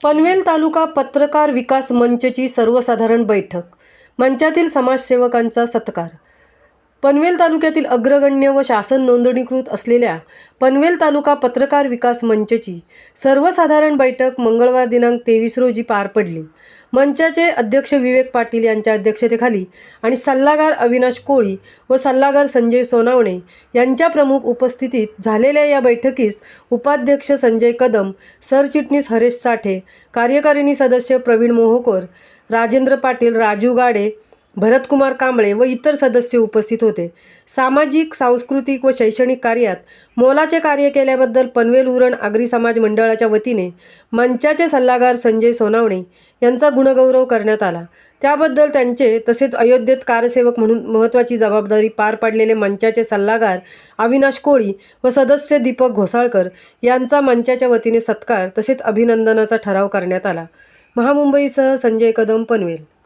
पनवेल तालुका पत्रकार विकास मंचची सर्वसाधारण बैठक, मंचातील समाजसेवकांचा सत्कार। पनवेल तालुक्यातील अग्रगण्य व शासन नोंदणीकृत असलेल्या पनवेल तालुका पत्रकार विकास मंचची सर्वसाधारण बैठक मंगळवार दिनांक 23 रोजी पार पडली। मंचाचे अध्यक्ष विवेक पाटील यांच्या अध्यक्षतेखाली आणि सल्लागार अविनाश कोळी व सल्लागार संजय सोनावणे यांच्या प्रमुख उपस्थितीत झालेल्या या बैठकीस उपाध्यक्ष संजय कदम, सरचिटणीस हरेश साठे, कार्यकारिणी सदस्य प्रवीण मोहोकर, राजेंद्र पाटील, राजू गाडे, भरतकुमार कांबळे व इतर सदस्य उपस्थित होते। सामाजिक, सांस्कृतिक व शैक्षणिक कार्यात मोलाचे कार्य केल्याबद्दल पनवेल उरण आगरी समाज मंडळाच्या वतीने मंचाचे सल्लागार संजय सोनावणे यांचा गुणगौरव करण्यात आला। त्याबद्दल त्यांचे तसेच अयोध्येत कारसेवक म्हणून महत्त्वाची जबाबदारी पार पाडलेले मंचाचे सल्लागार अविनाश कोळी व सदस्य दीपक घोसाळकर यांचा मंचाच्या वतीने सत्कार तसेच अभिनंदनाचा ठराव करण्यात आला। महामुंबईसह संजय कदम, पनवेल।